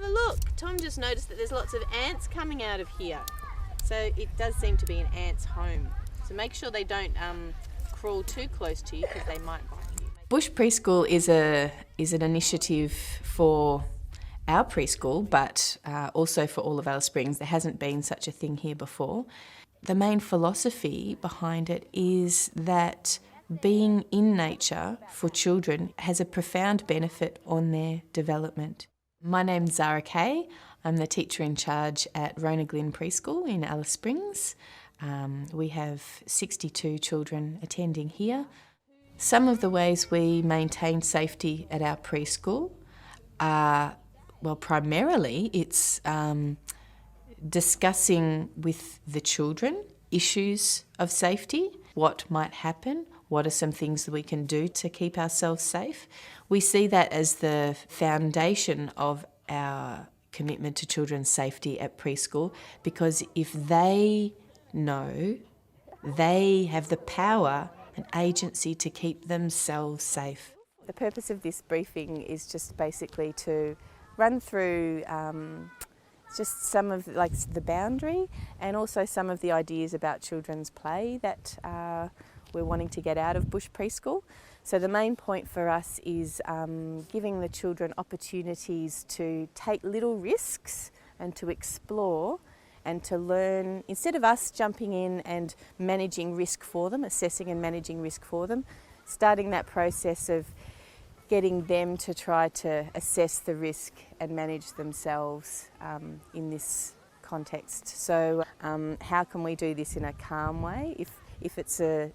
Have a look. Tom just noticed that there's lots of ants coming out of here. So it does seem to be an ant's home. So make sure they don't crawl too close to you because they might bite you. Bush Preschool is an initiative for our preschool, but also for all of Alice Springs. There hasn't been such a thing here before. The main philosophy behind it is that being in nature for children has a profound benefit on their development. My name's Zara Kay. I'm the teacher in charge at Rona Glen Preschool in Alice Springs. We have 62 children attending here. Some of the ways we maintain safety at our preschool are, well, primarily it's discussing with the children issues of safety, what might happen, what are some things that we can do to keep ourselves safe. We see that as the foundation of our commitment to children's safety at preschool, because if they know, they have the power and agency to keep themselves safe. The purpose of this briefing is just basically to run through just some of the boundary and also some of the ideas about children's play that we're wanting to get out of Bush Preschool. So the main point for us is giving the children opportunities to take little risks and to explore and to learn, instead of us jumping in and managing risk for them, assessing and managing risk for them, starting that process of getting them to try to assess the risk and manage themselves in this context. So how can we do this in a calm way? If it's a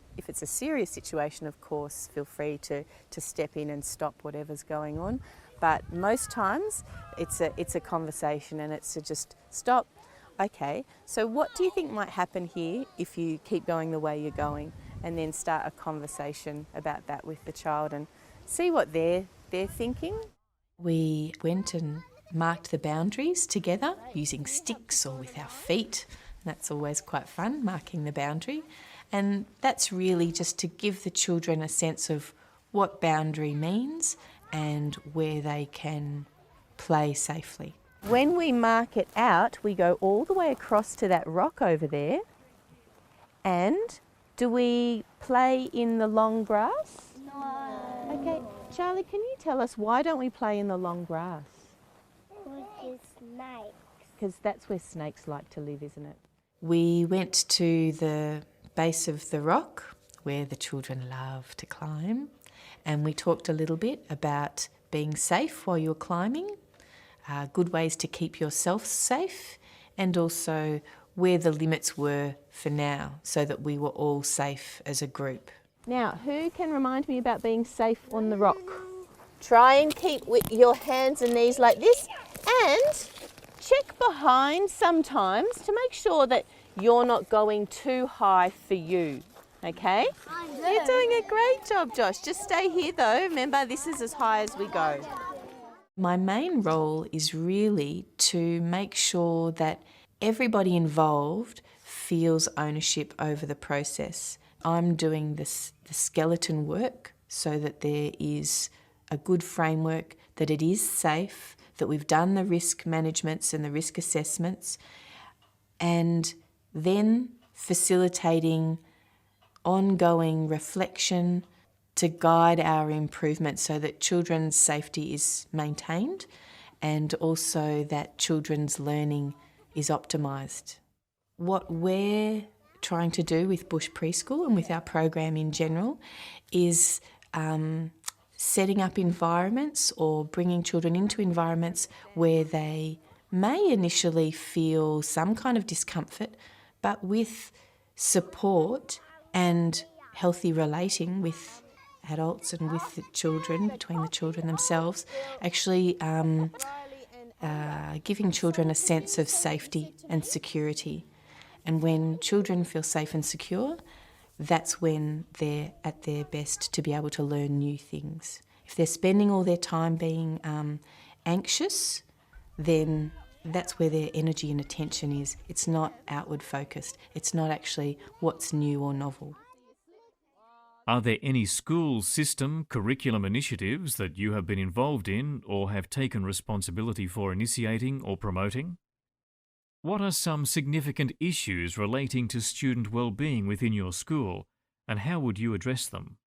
serious situation, of course, feel free to step in and stop whatever's going on. But most times it's a conversation and it's to just stop. Okay, so what do you think might happen here if you keep going the way you're going? And then start a conversation about that with the child and see what they're thinking. We went and marked the boundaries together using sticks or with our feet. That's always quite fun, marking the boundary. And that's really just to give the children a sense of what boundary means and where they can play safely. When we mark it out, we go all the way across to that rock over there. And do we play in the long grass? No. Okay, Charlie, can you tell us why don't we play in the long grass? With the snakes. Because that's where snakes like to live, isn't it? We went to the base of the rock where the children love to climb, and we talked a little bit about being safe while you're climbing, good ways to keep yourself safe, and also where the limits were for now so that we were all safe as a group. Now, who can remind me about being safe on the rock? Try and keep with your hands and knees like this, and check behind sometimes to make sure that you're not going too high for you, okay? You're doing a great job, Josh. Just stay here though. Remember, this is as high as we go. My main role is really to make sure that everybody involved feels ownership over the process. I'm doing the skeleton work so that there is a good framework, that it is safe, that we've done the risk managements and the risk assessments, and then facilitating ongoing reflection to guide our improvement so that children's safety is maintained and also that children's learning is optimised. What we're trying to do with Bush Preschool and with our program in general is setting up environments or bringing children into environments where they may initially feel some kind of discomfort, but with support and healthy relating with adults and with the children, between the children themselves, actually giving children a sense of safety and security. And when children feel safe and secure, that's when they're at their best to be able to learn new things. If they're spending all their time being anxious, then that's where their energy and attention is. It's not outward focused. It's not actually what's new or novel. Are there any school system curriculum initiatives that you have been involved in or have taken responsibility for initiating or promoting? What are some significant issues relating to student well-being within your school, and how would you address them?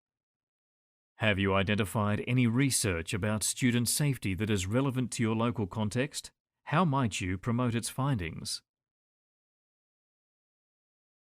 Have you identified any research about student safety that is relevant to your local context? How might you promote its findings?